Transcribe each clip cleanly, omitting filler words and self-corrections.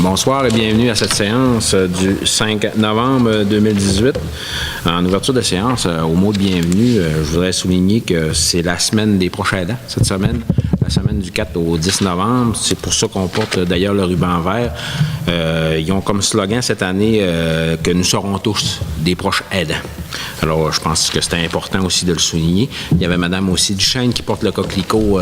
Bonsoir et bienvenue à cette séance du 5 novembre 2018. En ouverture de séance, au mot de bienvenue, je voudrais souligner que c'est la semaine des proches aidants, cette semaine. La semaine du 4 au 10 novembre. C'est pour ça qu'on porte d'ailleurs le ruban vert. Ils ont comme slogan cette année que nous serons tous des proches aidants. Alors, je pense que c'était important aussi de le souligner. Il y avait Madame aussi Duchesne qui porte le coquelicot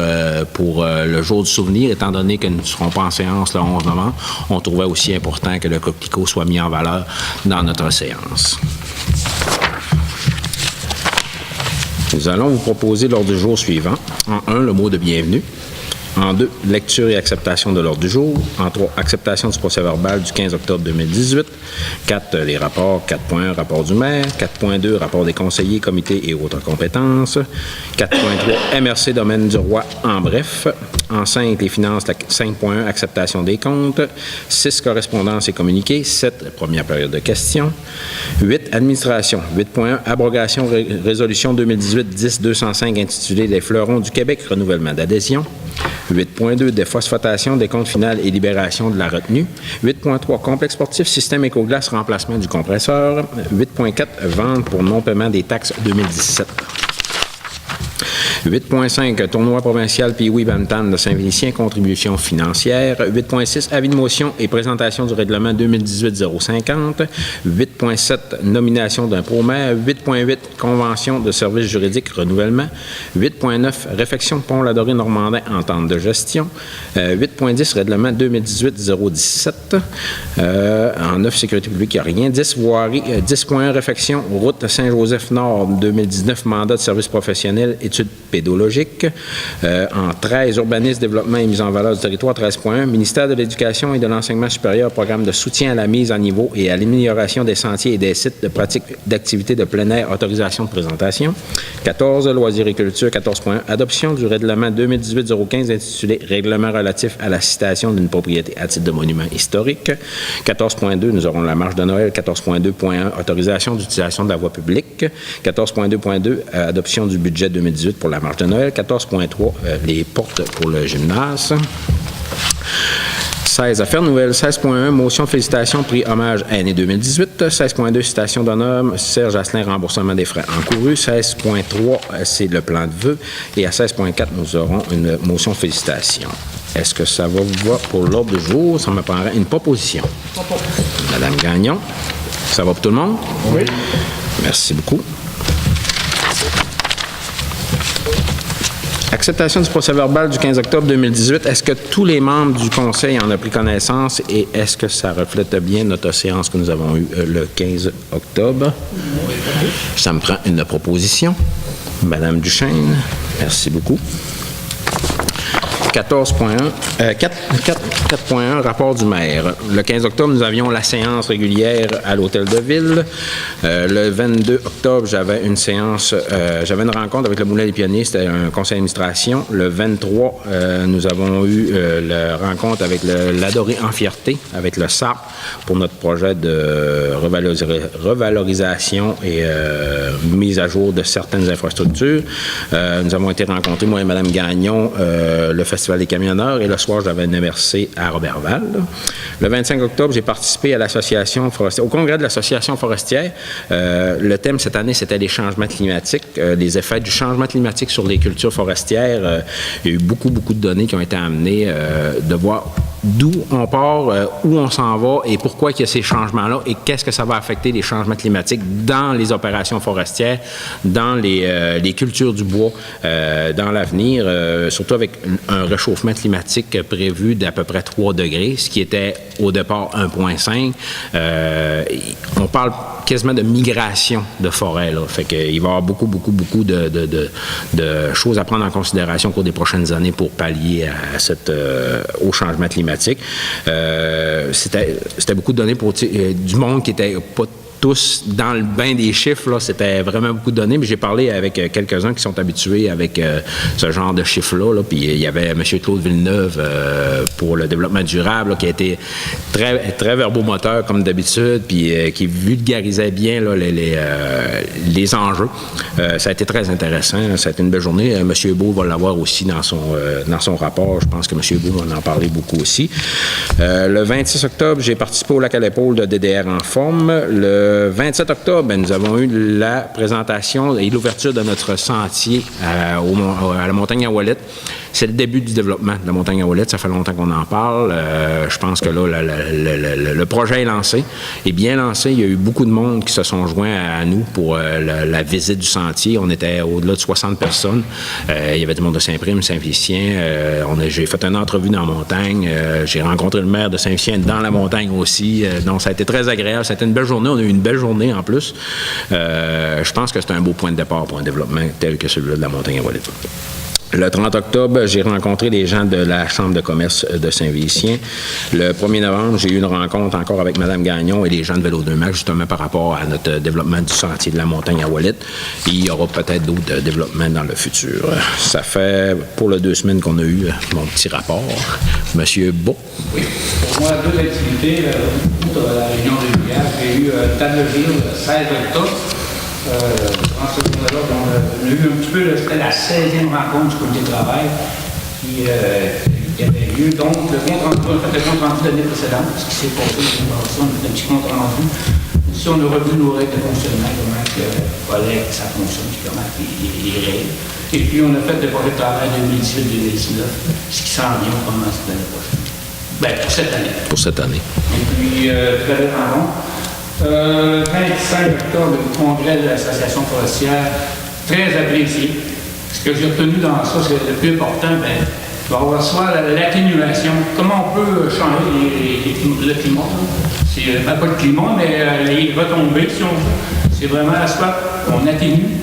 pour le jour du souvenir, étant donné que nous ne serons pas en séance le 11 novembre. On trouvait aussi important que le coquelicot soit mis en valeur dans notre séance. Nous allons vous proposer l'ordre du jour suivant. En 1, le mot de bienvenue. En 2, lecture et acceptation de l'ordre du jour. En 3, acceptation du procès-verbal du 15 octobre 2018. 4, les rapports. 4.1, rapport du maire. 4.2, rapport des conseillers, comités et autres compétences. 4.3, MRC Domaine du Roi en bref. En 5, les finances. 5.1, acceptation des comptes. 6, correspondance et communiqués. 7, première période de questions. 8, administration. 8.1, abrogation résolution 2018-10-205 intitulée Les fleurons du Québec, renouvellement d'adhésion. 8.2, déphosphatation des comptes finales et libération de la retenue. 8.3, complexe sportif, système éco-glace, remplacement du compresseur. 8.4, vente pour non-paiement des taxes 2017. 8.5, tournoi provincial Pee-Wee Bantam de Saint-Vénitien, contribution financière. 8.6, avis de motion et présentation du règlement 2018-050. 8.7, nomination d'un pro-maire. 8.8, convention de services juridiques, renouvellement. 8.9, réfection de Pont-Ladoré-Normandin, entente de gestion. 8.10, règlement 2018-017. En 9, sécurité publique, il n'y a rien. 10, voirie. 10.1, réfection, route Saint-Joseph-Nord 2019, mandat de service professionnel, études pédologique. En 13, urbanisme, développement et mise en valeur du territoire, 13.1, ministère de l'Éducation et de l'Enseignement supérieur, programme de soutien à la mise à niveau et à l'amélioration des sentiers et des sites de pratique d'activités de plein air, autorisation de présentation. 14, loisirs et culture, 14.1, adoption du règlement 2018-015 intitulé Règlement relatif à la citation d'une propriété à titre de monument historique. 14.2, nous aurons la marche de Noël. 14.2.1, autorisation d'utilisation de la voie publique. 14.2.2, adoption du budget 2018 pour la marche de Noël. 14.3, les portes pour le gymnase. 16, affaires nouvelles. 16.1, motion de félicitations, prix hommage à année 2018. 16.2, citation d'honneur, Serge Asselin, remboursement des frais encourus. 16.3, c'est le plan de vœux. Et à 16.4, nous aurons une motion de félicitations. Est-ce que ça va vous voir pour l'ordre du jour? Ça me prendrait une proposition. Madame Gagnon, ça va pour tout le monde? Oui. Merci beaucoup. Acceptation du procès-verbal du 15 octobre 2018. Est-ce que tous les membres du Conseil en ont pris connaissance et est-ce que ça reflète bien notre séance que nous avons eue le 15 octobre? Ça me prend une proposition. Madame Duchesne, merci beaucoup. 4.1, rapport du maire. Le 15 octobre, nous avions la séance régulière à l'Hôtel de Ville. Le 22 octobre, j'avais une rencontre avec le Moulin des Pionniers, c'était un conseil d'administration. Le 23, nous avons eu la rencontre avec l'Adoré en fierté, avec le SAP, pour notre projet de revalorisation et mise à jour de certaines infrastructures. Nous avons été rencontrés, moi et Mme Gagnon, le Festival des camionneurs, et le soir, j'avais une MRC à Roberval. Le 25 octobre, j'ai participé à l'association forestière, au congrès de l'association forestière. Le thème cette année, c'était les changements climatiques, les effets du changement climatique sur les cultures forestières. Il y a eu beaucoup de données qui ont été amenées de voir d'où on part, où on s'en va et pourquoi il y a ces changements-là et qu'est-ce que ça va affecter les changements climatiques dans les opérations forestières, dans les cultures du bois dans l'avenir, surtout avec un réchauffement climatique prévu d'à peu près 3 degrés, ce qui était au départ 1,5. On parle quasiment de migration de forêt, là. Fait qu'il va y avoir beaucoup de choses à prendre en considération au cours des prochaines années pour pallier au changement climatique. C'était beaucoup de données pour du monde qui était pas tous dans le bain des chiffres, là, c'était vraiment beaucoup de données, mais j'ai parlé avec quelques-uns qui sont habitués avec ce genre de chiffres-là, là, puis il y avait M. Claude Villeneuve pour le développement durable, là, qui a été très, très verbomoteur comme d'habitude, puis qui vulgarisait bien là, les enjeux. Ça a été très intéressant, ça a été une belle journée. M. Beau va l'avoir aussi dans son rapport, je pense que M. Beau va en parler beaucoup aussi. Le 26 octobre, j'ai participé au lac à l'épaule de DDR en forme. Le 27 octobre, ben, nous avons eu la présentation et l'ouverture de notre sentier à la montagne à Ouellet. C'est le début du développement de la montagne à Ouellet. Ça fait longtemps qu'on en parle. Je pense que là, le projet est lancé, est bien lancé. Il y a eu beaucoup de monde qui se sont joints à nous pour la visite du sentier. On était au-delà de 60 personnes. Il y avait du monde de Saint-Prime, Saint-Félicien. J'ai fait une entrevue dans la montagne. J'ai rencontré le maire de Saint-Félicien dans la montagne aussi. Donc, ça a été très agréable. Ça a été une belle journée. On a eu une belle journée en plus. Je pense que c'est un beau point de départ pour un développement tel que celui-là de la montagne à Ouellet. Le 30 octobre, j'ai rencontré les gens de la Chambre de commerce de Saint-Félicien. Le 1er novembre, j'ai eu une rencontre encore avec Mme Gagnon et les gens de Vélo 2 Max, justement par rapport à notre développement du sentier de la montagne à Ouellet. Et il y aura peut-être d'autres développements dans le futur. Ça fait pour les 2 semaines qu'on a eu mon petit rapport. Monsieur Beau. Oui, pour moi, 2 activités. Au bout de la réunion régulière, j'ai eu table de ville le 16 octobre. En ce journée-là, on a eu un petit peu, c'était la 16e rencontre du comité de travail qui avait lieu. Donc, on a fait le compte rendu de l'année précédente, ce qui s'est passé, on a fait un petit compte rendu. Ici, on a revu nos règles de fonctionnement, comment il fallait que ça fonctionne, comment les règles. Et puis, on a fait le projet de travail 2018-2019, ce qui s'en vient, on commence l'année prochaine. Bien, pour cette année. Pour cette année. Et puis, vous allez en compte. 25 octobre, le congrès de l'Association forestière, très apprécié. Ce que j'ai retenu dans ça, c'est le plus important, ben, il va y avoir soit l'atténuation. Comment on peut changer le climat? C'est pas le climat, mais les retombées, si on veut. C'est vraiment soit on atténue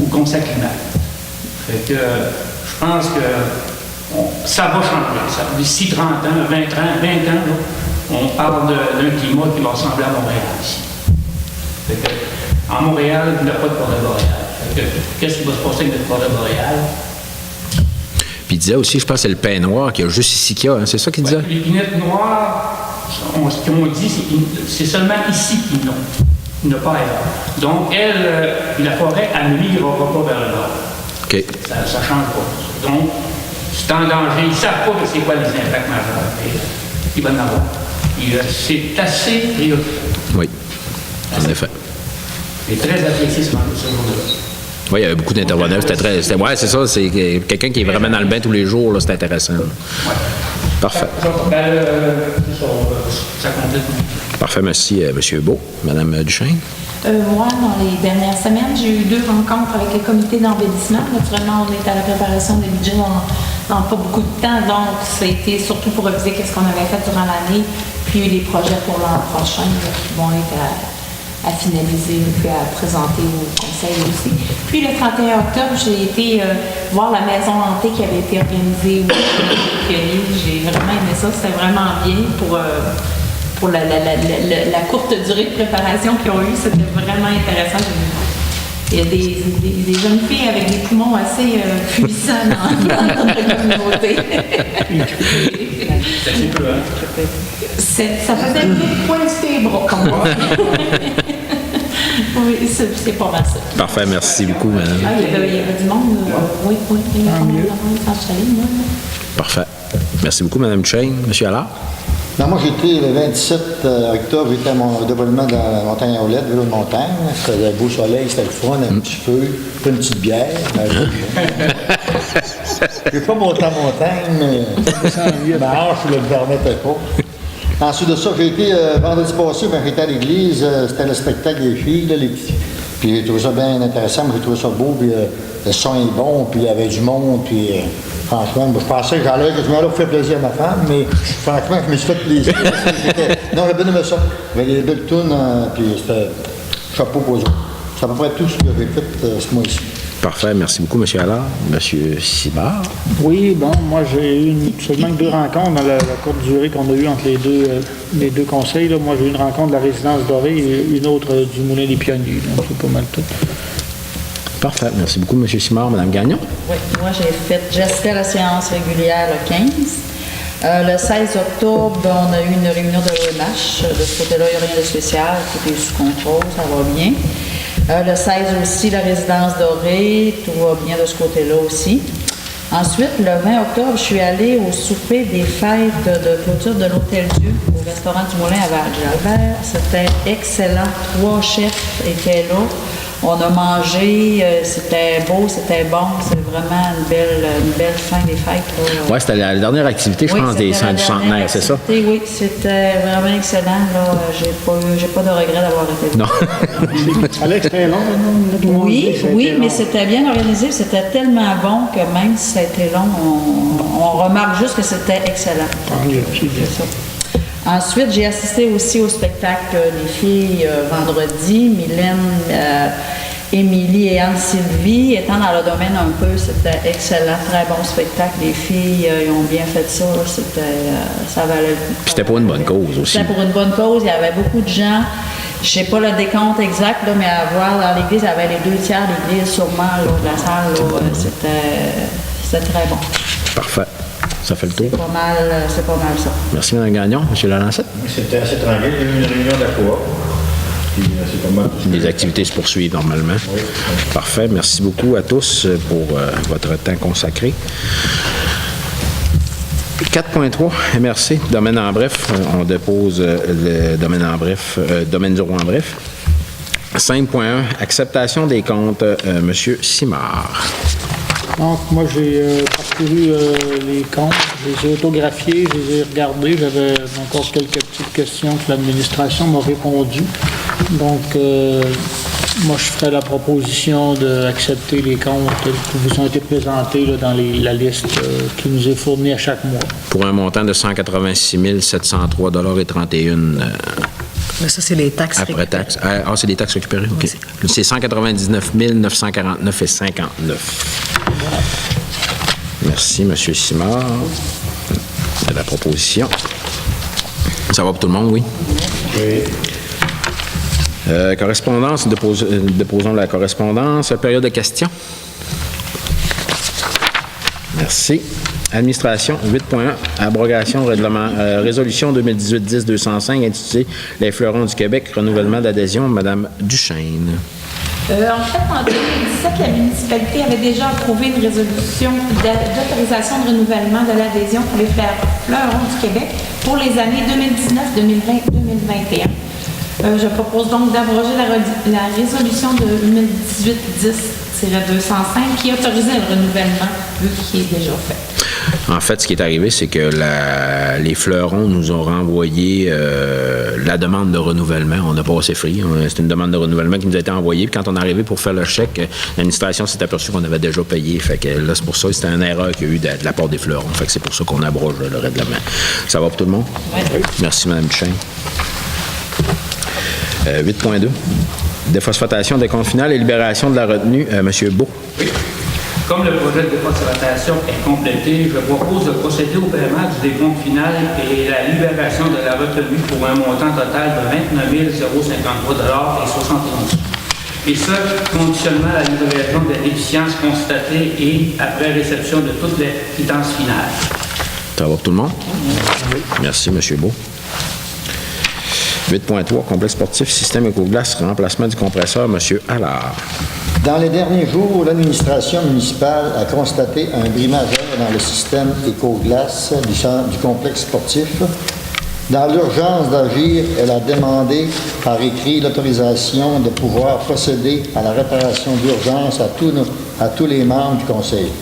ou qu'on s'acclimate. Fait que je pense que ça va changer. D'ici 30 ans, 20 ans, là, on parle d'un climat qui va ressembler à Montréal ici. Fait que, en Montréal, il n'y a pas de forêt boréale. Qu'est-ce qui va se passer avec notre forêt boréale? Puis il disait aussi, je pense, c'est le pin noir qu'il y a juste ici qu'il y a. Hein? C'est ça qu'il disait? Les pinettes noires, ce qu'on dit, c'est seulement ici qu'ils n'ont. Il n'y a pas ailleurs. Donc, la forêt, elle ne migrera pas vers le nord. OK. Ça ne change pas. Donc, c'est en danger. Ils ne savent pas que c'est quoi les impacts majeurs. Ils vont en avoir. C'est assez préoccupant. Oui, en effet. Et très apprécié ce jour-là. Oui, il y avait beaucoup d'intervenants. Ouais, c'est ça. C'est quelqu'un qui est vraiment dans le bain tous les jours. Là, c'est intéressant. Oui. Parfait. Ça complète. Parfait. Merci, M. Beau. Mme Duchesne? Moi, dans les dernières semaines, j'ai eu 2 rencontres avec le comité d'embellissement. Naturellement, on est à la préparation des budgets dans pas beaucoup de temps, donc c'était surtout pour reviser qu'est-ce qu'on avait fait durant l'année, puis les projets pour l'an prochain qui vont être à finaliser puis à présenter au conseil aussi. Puis le 31 octobre, j'ai été voir la maison hantée qui avait été organisée au Pionnier. J'ai vraiment aimé ça, c'était vraiment bien pour la courte durée de préparation qu'ils ont eue, c'était vraiment intéressant. Il y a des jeunes filles avec des poumons assez puissants dans notre communauté. Ça faisait une pointe sur les bras, comme moi. Oui, c'est pas mal ça. Parfait, merci beaucoup, madame. Il y avait du monde. Oui, il y avait du monde Parfait. Merci beaucoup, madame Duchesne. Monsieur Allard? Non, moi, j'étais le 27 octobre, j'étais à mon développement dans la montagne à Ouellet, vélo de montagne. C'était un beau soleil, c'était le fun, un petit feu, puis une petite bière. J'ai pas monté en montagne, mais ma hanche ne le permettait pas. Ensuite de ça, j'ai été vendredi passé, ben, j'étais à l'église, c'était le spectacle des filles, là, les petits. Puis j'ai trouvé ça bien intéressant, j'ai trouvé ça beau, puis le son est bon, puis il y avait du monde, puis franchement, je pensais que j'allais quasiment là pour faire plaisir à ma femme, mais franchement, je me suis fait plaisir. Non, j'ai bien aimé ça. Il y avait des belles tunes, puis c'était chapeau pour eux autres. C'est à peu près tout ce que j'ai fait ce mois-ci. Parfait. Merci beaucoup, M. Allard. M. Simard. Oui, bon, moi j'ai eu seulement 2 rencontres dans la courte durée qu'on a eue entre les deux conseils. Là. Moi j'ai eu une rencontre de la résidence dorée et une autre du Moulin des Pionniers. Donc c'est pas mal tout. Parfait. Merci beaucoup, M. Simard. Mme Gagnon. Oui, moi j'ai assisté à la séance régulière le 15. Le 16 octobre, on a eu une réunion de l'OMH. De ce côté-là, il n'y a rien de spécial. Tout est sous contrôle, ça va bien. Le 16 aussi, la résidence dorée, tout va bien de ce côté-là aussi. Ensuite, le 20 octobre, je suis allée au souper des fêtes de clôture de l'Hôtel-Dieu au restaurant du Moulin à Val-Jalbert. C'était excellent. 3 chefs étaient là. On a mangé, c'était beau, c'était bon. C'est vraiment une belle fin des fêtes. Oui, c'était la dernière activité, je pense, du centenaire, c'est ça? Oui, c'était vraiment excellent. J'ai pas de regret d'avoir été là. Non. Alex, c'était long. Oui, mais c'était bien organisé. C'était tellement bon que même si ça a été long, on remarque juste que c'était excellent. C'est ça. Ensuite, j'ai assisté aussi au spectacle des filles vendredi. Mylène, Émilie et Anne-Sylvie, étant dans le domaine un peu, c'était excellent, très bon spectacle. Les filles, ils ont bien fait ça. Ça valait le coup. C'était pour une bonne cause aussi. C'était pour une bonne cause. Il y avait beaucoup de gens. Je ne sais pas le décompte exact, là, mais à voir dans l'église, il y avait les 2 tiers de l'église sûrement là, de la salle. C'était très bon. Parfait. Ça fait le tour. C'est pas mal ça. Merci, Mme Gagnon. M. Lalancette. C'était assez tranquille. Il y a eu une réunion de la coop. Puis c'est pas mal. Les activités se poursuivent normalement. Oui. Parfait. Merci beaucoup à tous pour votre temps consacré. 4.3, MRC, domaine en bref. On dépose le domaine en bref, domaine du roi en bref. 5.1, acceptation des comptes, M. Simard. Donc, moi, j'ai parcouru les comptes, je les ai autographiés, je les ai regardés. J'avais encore quelques petites questions que l'administration m'a répondu. Donc, moi, je ferai la proposition d'accepter les comptes qui vous ont été présentés là, dans la liste qui nous est fournie à chaque mois. Pour un montant de 186 703,31 $. Mais ça, c'est les taxes. Après taxes. Ah, c'est des taxes récupérées? OK. C'est 199 949,59 $. Merci, M. Simard, de la proposition. Ça va pour tout le monde, oui? Oui. Correspondance, déposons la correspondance. Période de questions. Merci. Administration, 8.1, abrogation, résolution 2018-10-205, intitulée Les fleurons du Québec, renouvellement d'adhésion, Mme Duchesne. En fait, en 2017, la municipalité avait déjà approuvé une résolution d'autorisation de renouvellement de l'adhésion pour les fleurons du Québec pour les années 2019, 2020, 2021. Je propose donc d'abroger la résolution de 2018-10-205 qui autorisait le renouvellement, vu qu'il est déjà fait. En fait, ce qui est arrivé, c'est que les fleurons nous ont renvoyé la demande de renouvellement. On n'a pas assez free. C'est une demande de renouvellement qui nous a été envoyée. Puis quand on est arrivé pour faire le chèque, l'administration s'est aperçue qu'on avait déjà payé. Fait que là, c'est pour ça, c'était une erreur qu'il y a eu de la part des fleurons. Fait que c'est pour ça qu'on abroge le règlement. Ça va pour tout le monde? Oui. Merci, Mme Duchesne. 8.2. Déphosphatation des comptes finales et libération de la retenue. M. Beau. Oui. Comme le projet de déphosphatation est complété, je propose de procéder au paiement du décompte final et la libération de la retenue pour un montant total de 29 053,71 $. Et ce, conditionnement à la livraison des déficiences constatées et après réception de toutes les quittances finales. Ça va pour tout le monde? Oui. Merci, M. Beau. 8.3, complexe sportif, système éco-glace, remplacement du compresseur, M. Allard. Dans les derniers jours, l'administration municipale a constaté un bris majeur dans le système éco-glace du complexe sportif. Dans l'urgence d'agir, elle a demandé par écrit l'autorisation de pouvoir procéder à la réparation d'urgence à tous les membres du conseil.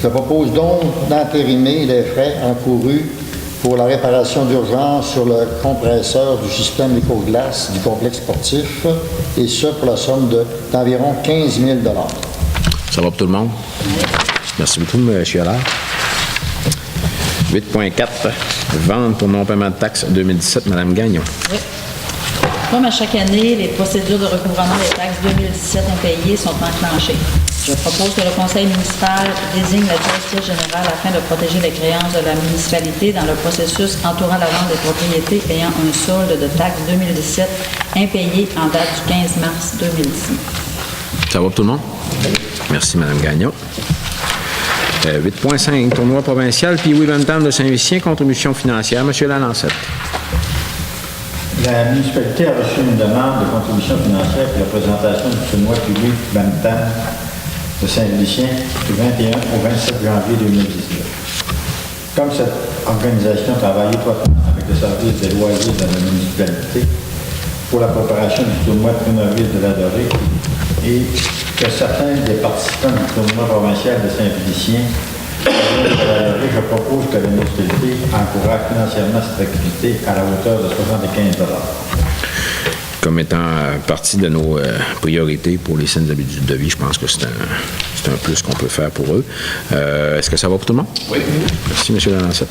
Je propose donc d'entérimer les frais encourus pour la réparation d'urgence sur le compresseur du système éco-glace du complexe sportif, et ce pour la somme d'environ 15 000 $. Ça va pour tout le monde? Merci beaucoup, M. Allard. 8.4, vente pour non-paiement de taxes 2017, Mme Gagnon. Oui. Comme à chaque année, les procédures de recouvrement des taxes 2017 impayées sont enclenchées. Je propose que le conseil municipal désigne le directeur général afin de protéger les créances de la municipalité dans le processus entourant la vente des propriétés ayant un solde de taxe 2017 impayé en date du 15 mars 2019. Ça va pour tout le monde? Merci, Mme Gagnon. 8.5, tournoi provincial, puis Willentown de Saint-Lucien, contribution financière. M. Lalancette. La municipalité a reçu une demande de contribution financière pour la présentation du tournoi public Willentown de Saint-Lucien du 21 au 27 janvier 2019. Comme cette organisation travaille étroitement avec le service des loisirs de la municipalité pour la préparation du tournoi Première Ville de la Dorée et que certains des participants du tournoi provincial de Saint-Lucien de la Dorée, je propose que la municipalité encourage financièrement cette activité à la hauteur de 75 $. Comme étant partie de nos priorités pour les saines habitudes de vie, je pense que c'est un plus qu'on peut faire pour eux. Est-ce que ça va pour tout le monde? Oui. Merci, M. Lalancette.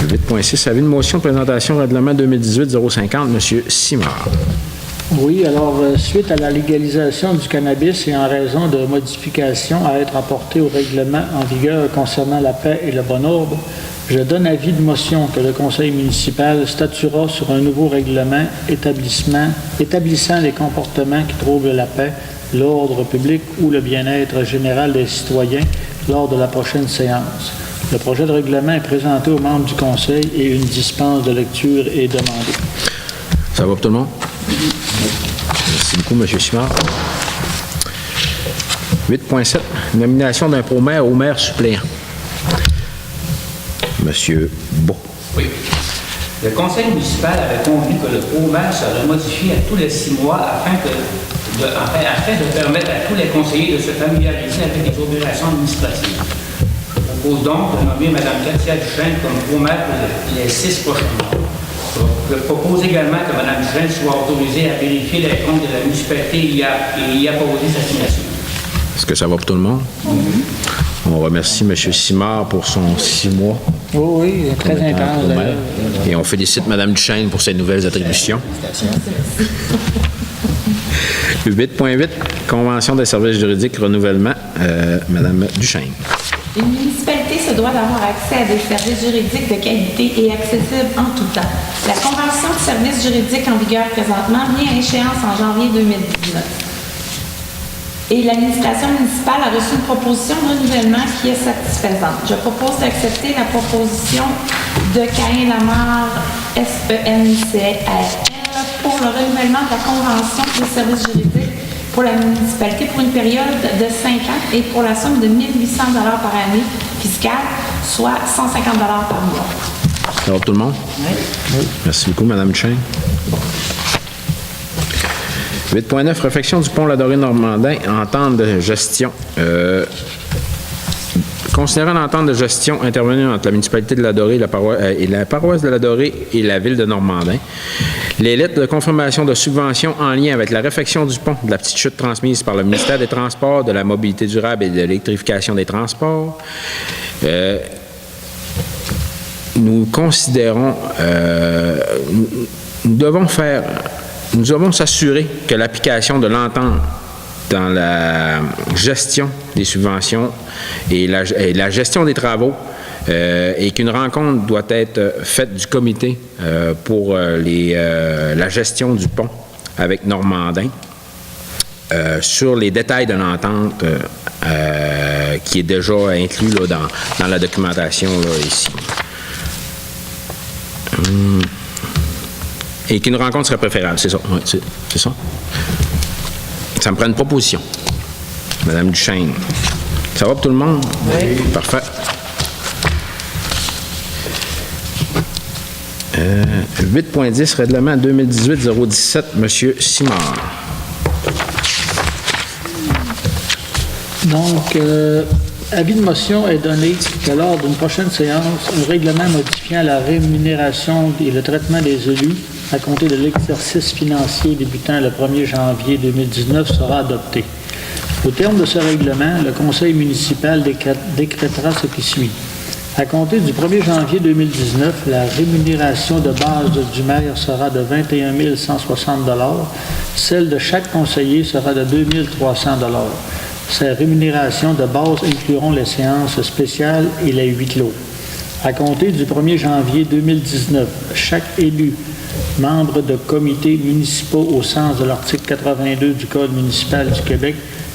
8.6, avis de motion de présentation règlement 2018-050, M. Simard. Oui, alors, suite à la légalisation du cannabis et en raison de modifications à être apportées au règlement en vigueur concernant la paix et le bon ordre, je donne avis de motion que le conseil municipal statuera sur un nouveau règlement établissant les comportements qui troublent la paix, l'ordre public ou le bien-être général des citoyens lors de la prochaine séance. Le projet de règlement est présenté aux membres du conseil et une dispense de lecture est demandée. Ça va pour tout le monde? Merci beaucoup, M. Simard. 8.7, nomination d'un pro-maire au maire suppléant. M. Beau. Oui. Le conseil municipal avait convenu que le pro-maire serait modifié à tous les 6 mois afin de permettre à tous les conseillers de se familiariser avec les opérations administratives. Je propose donc de nommer Mme Katia Duchesne comme pro-maire pour les 6 prochains mois. Je propose également que Mme Duchesne soit autorisée à vérifier les comptes de la municipalité et y apposer sa signature. Est-ce que ça va pour tout le monde? On remercie M. Simard pour son 6 mois. Oui, très intense. Et on félicite Mme Duchesne pour ses nouvelles attributions. 8.8, Convention des services juridiques, renouvellement. Mme Duchesne. Une municipalité se doit d'avoir accès à des services juridiques de qualité et accessibles en tout temps. La Convention de services juridiques en vigueur présentement vient à échéance en janvier 2019. Et l'administration municipale a reçu une proposition de renouvellement qui est satisfaisante. Je propose d'accepter la proposition de Caïn Lamar SENCRL pour le renouvellement de la Convention des services juridiques pour la municipalité pour une période de 5 ans et pour la somme de 1 800 $ par année fiscale, soit 150 $ par mois. Ça va pour tout le monde? Oui. Merci beaucoup, Mme Duchesne. 8.9, réfection du pont La Dorée-Normandin, entente de gestion. Considérant l'entente de gestion intervenue entre la municipalité de La Dorée et la paroisse de La Dorée et la ville de Normandin, les lettres de confirmation de subvention en lien avec la réfection du pont de la Petite Chute transmise par le ministère des Transports, de la Mobilité durable et de l'électrification des transports, nous considérons, nous devons s'assurer que l'application de l'entente dans la gestion des subventions et la gestion des travaux et qu'une rencontre doit être faite du comité pour la gestion du pont avec Normandin sur les détails de l'entente qui est déjà inclus là, dans la documentation là, ici. Et qu'une rencontre serait préférable, c'est ça. Oui, c'est ça. Ça me prend une proposition. Madame Duchesne. Ça va pour tout le monde? Oui. Parfait. 8.10, règlement 2018-017, M. Simard. Donc, avis de motion est donné que lors d'une prochaine séance, un règlement modifiant la rémunération et le traitement des élus à compter de l'exercice financier débutant le 1er janvier 2019 sera adopté. Au terme de ce règlement, le conseil municipal décrétera ce qui suit. À compter du 1er janvier 2019, la rémunération de base du maire sera de 21 160 $. Celle de chaque conseiller sera de 2 300 $. Ces rémunérations de base incluront les séances spéciales et les huis clos. À compter du 1er janvier 2019, chaque élu, membre de comités municipaux au sens de l'article 82 du Code municipal du Québec,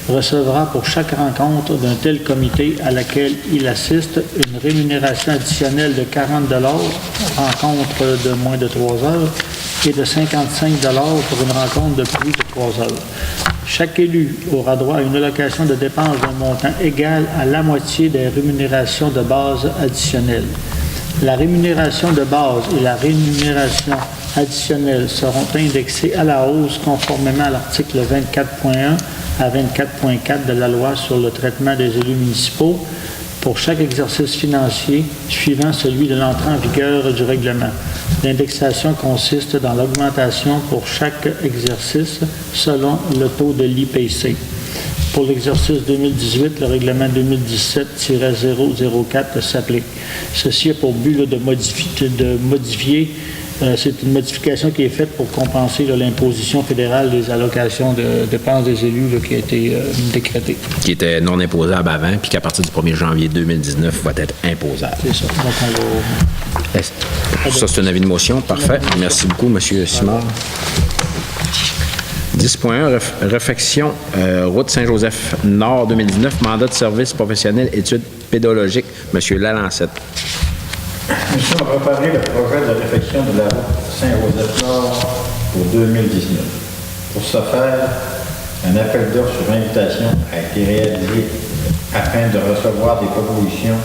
recevra pour chaque rencontre d'un tel comité à laquelle il assiste une rémunération additionnelle de 40 $, rencontre de moins de 3 heures, et de 55 $ pour une rencontre de plus de 3 heures. Chaque élu aura droit à une allocation de dépenses d'un montant égal à la moitié des rémunérations de base additionnelles. La rémunération de base et la rémunération additionnelle seront indexées à la hausse conformément à l'article 24.1 à 24.4 de la loi sur le traitement des élus municipaux pour chaque exercice financier suivant celui de l'entrée en vigueur du règlement. L'indexation consiste dans l'augmentation pour chaque exercice selon le taux de l'IPC. Pour l'exercice 2018, le règlement 2017-004 s'applique. Ceci a pour but de modifier. C'est une modification qui est faite pour compenser l'imposition fédérale des allocations de dépenses des élus qui a été décrétée. Qui était non imposable avant, puis qu'à partir du 1er janvier 2019 va être imposable. C'est ça. Donc Ça, c'est un avis de motion. Parfait. Merci beaucoup, M. Simard. 10.1, réfection, route Saint-Joseph-Nord 2019, mandat de service professionnel, études pédologiques, M. Lalancette. Nous sommes préparés le projet de réfection de la route Saint-Joseph-Nord pour 2019. Pour ce faire, un appel d'offres sur invitation a été réalisé afin de recevoir des propositions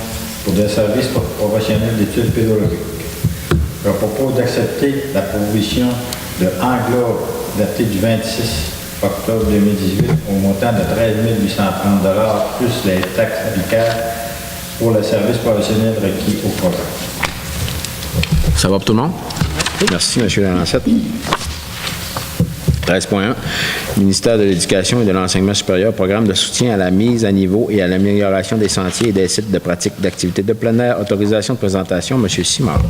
pour des services professionnels d'études pédologiques. Je propose d'accepter la proposition de Anglo datée du 26 octobre 2018 au montant de 13 830 $ plus les taxes applicables pour le service professionnel requis au projet. Ça va pour tout le monde? Merci, M. Lalancette. 13.1, Ministère de l'Éducation et de l'Enseignement supérieur, programme de soutien à la mise à niveau et à l'amélioration des sentiers et des sites de pratique d'activités de plein air. Autorisation de présentation, M. Simard.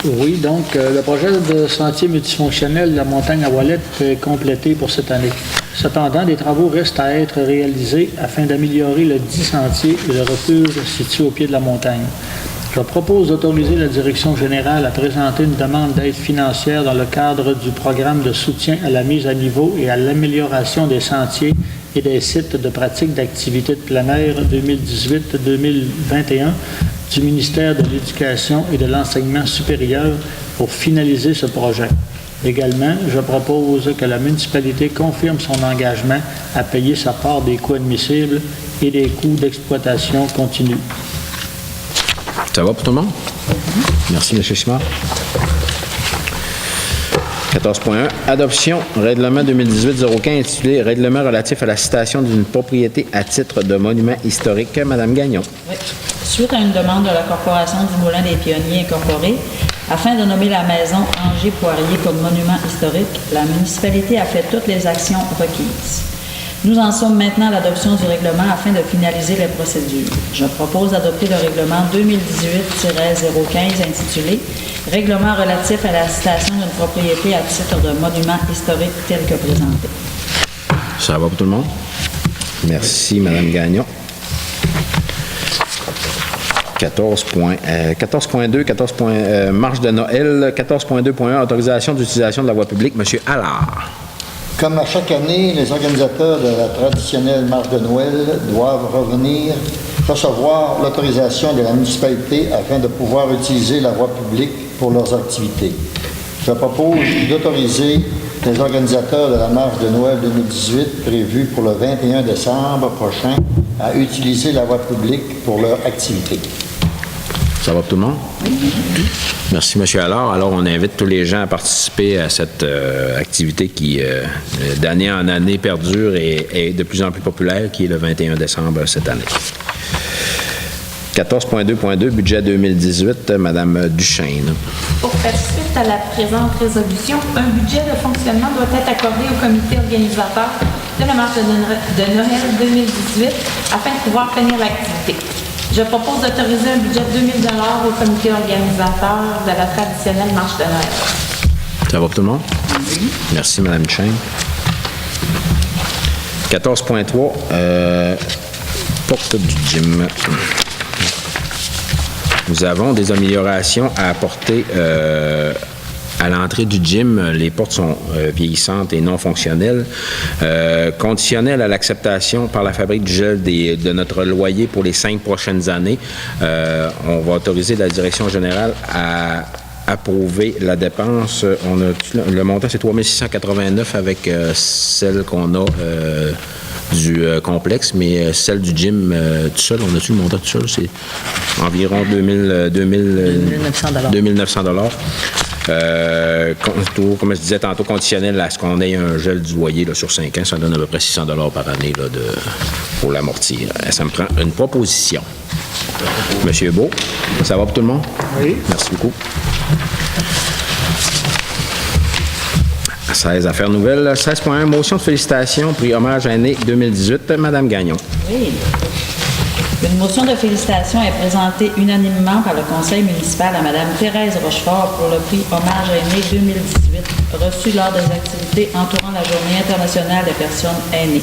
Oui, donc le projet de sentier multifonctionnel de la montagne à Ouellette est complété pour cette année. Cependant, des travaux restent à être réalisés afin d'améliorer le dit sentier et le refuge situé au pied de la montagne. Je propose d'autoriser la Direction générale à présenter une demande d'aide financière dans le cadre du programme de soutien à la mise à niveau et à l'amélioration des sentiers et des sites de pratique d'activités de plein air 2018-2021 du ministère de l'Éducation et de l'Enseignement supérieur pour finaliser ce projet. Également, je propose que la municipalité confirme son engagement à payer sa part des coûts admissibles et des coûts d'exploitation continue. Ça va pour tout le monde? Merci, M. Simard. 14.1, adoption, règlement 2018-015 intitulé Règlement relatif à la citation d'une propriété à titre de monument historique. Mme Gagnon. Oui. Suite à une demande de la Corporation du Moulin des Pionniers incorporée, afin de nommer la maison Angers-Poirier comme monument historique, la municipalité a fait toutes les actions requises. Nous en sommes maintenant à l'adoption du règlement afin de finaliser les procédures. Je propose d'adopter le règlement 2018-015 intitulé « Règlement relatif à la citation d'une propriété à titre de monument historique tel que présenté ». Ça va pour tout le monde? Merci, Mme Gagnon. 14.2, marche de Noël. 14.2.1, autorisation d'utilisation de la voie publique. M. Allard. Comme à chaque année, les organisateurs de la traditionnelle marche de Noël doivent recevoir l'autorisation de la municipalité afin de pouvoir utiliser la voie publique pour leurs activités. Je propose d'autoriser les organisateurs de la marche de Noël 2018 prévue pour le 21 décembre prochain à utiliser la voie publique pour leur activité. Ça va pour tout le monde? Merci, M. Allard. Alors, on invite tous les gens à participer à cette activité qui, d'année en année, perdure et est de plus en plus populaire, qui est le 21 décembre cette année. 14.2.2, budget 2018, Mme Duchesne. Pour faire suite à la présente résolution, un budget de fonctionnement doit être accordé au comité organisateur de la marche de Noël 2018 afin de pouvoir tenir l'activité. Je propose d'autoriser un budget de 2 000 $ au comité organisateur de la traditionnelle marche de Noël. Ça va pour tout le monde? Merci, Mme Duchesne. 14.3, porte du gym. Nous avons des améliorations à apporter à l'entrée du gym. Les portes sont vieillissantes et non fonctionnelles. Conditionnelles à l'acceptation par la fabrique du gel de notre loyer pour les 5 prochaines années, on va autoriser la direction générale à approuver la dépense. Le montant, c'est 3 689 avec celle qu'on a du complexe, mais celle du gym tout seul, on a-tu le montant tout seul? C'est environ 2 900 $. Comme je disais tantôt, conditionnel à ce qu'on ait un gel du loyer là, sur 5 ans, ça donne à peu près 600 $ par année là, pour l'amortir. Ça me prend une proposition. Monsieur Beau, ça va pour tout le monde? Oui. Merci beaucoup. 16, affaires nouvelles. 16.1, motion de félicitations, prix hommage année 2018. Madame Gagnon. Oui. Une motion de félicitations est présentée unanimement par le conseil municipal à Mme Thérèse Rochefort pour le prix hommage aîné 2018, reçu lors des activités entourant la Journée internationale des personnes aînées.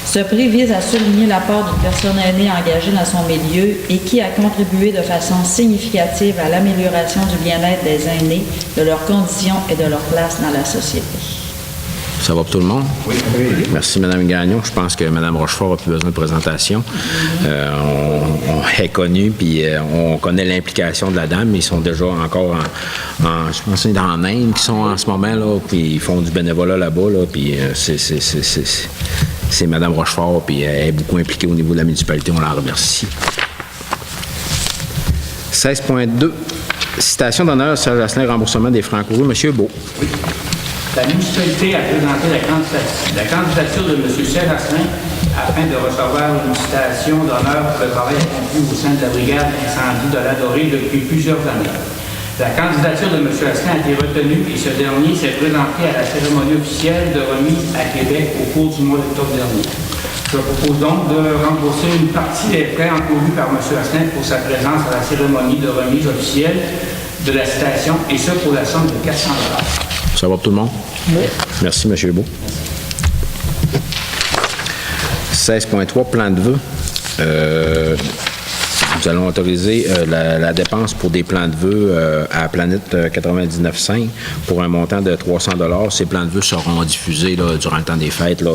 Ce prix vise à souligner l'apport d'une personne aînée engagée dans son milieu et qui a contribué de façon significative à l'amélioration du bien-être des aînés, de leurs conditions et de leur place dans la société. Ça va pour tout le monde? Oui. Merci, Mme Gagnon. Je pense que Mme Rochefort n'a plus besoin de présentation. On est connu, puis on connaît l'implication de la dame. Ils sont déjà encore je pense que c'est en Inde qui sont en ce moment, là, puis ils font du bénévolat là-bas, là, puis c'est Mme Rochefort, puis elle est beaucoup impliquée au niveau de la municipalité. On la remercie. 16.2, citation d'honneur, Serge Asselin, remboursement des francs courus. Monsieur Beau. Oui. La municipalité a présenté la candidature de M. Serge Asselin afin de recevoir une citation d'honneur pour le travail accompli au sein de la brigade incendie de la Dorée depuis plusieurs années. La candidature de M. Asselin a été retenue et ce dernier s'est présenté à la cérémonie officielle de remise à Québec au cours du mois d'octobre dernier. Je propose donc de rembourser une partie des frais encourus par M. Asselin pour sa présence à la cérémonie de remise officielle de la citation, et ce pour la somme de 400 $. Ça va pour tout le monde? Oui. Merci, M. Beau. 16.3, plan de vœux. Nous allons autoriser la dépense pour des plans de vœux à Planète 99.5 pour un montant de 300 $. Ces plans de vœux seront diffusés là, durant le temps des fêtes, là,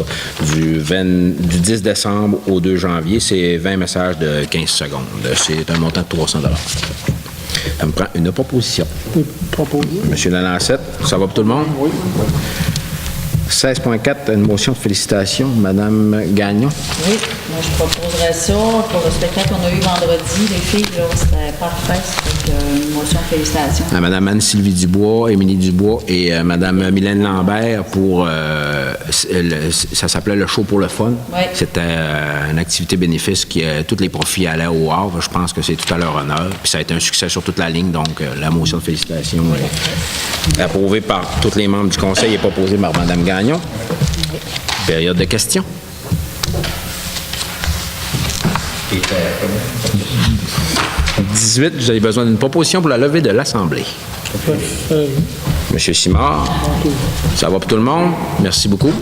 du 10 décembre au 2 janvier. C'est 20 messages de 15 secondes. C'est un montant de 300 $. Ça me prend une proposition. Monsieur Lalancette, ça va pour tout le monde? Oui. 16.4, une motion de félicitations. Madame Gagnon. Oui, moi je proposerais ça pour le spectacle qu'on a eu vendredi. Les filles, là, c'était parfait. C'était une motion de félicitations. À Madame Anne-Sylvie Dubois, Émilie Dubois et Madame Mylène Lambert pour, ça s'appelait le show pour le fun. Oui. C'était une activité bénéfice qui, tous les profits allaient au Havre. Je pense que c'est tout à leur honneur. Puis ça a été un succès sur toute la ligne. Donc, la motion de félicitations est approuvée par tous les membres du conseil et proposée par Madame Gagnon. Période de questions. 18, vous avez besoin d'une proposition pour la levée de l'Assemblée. Monsieur Simard, ça va pour tout le monde? Merci beaucoup.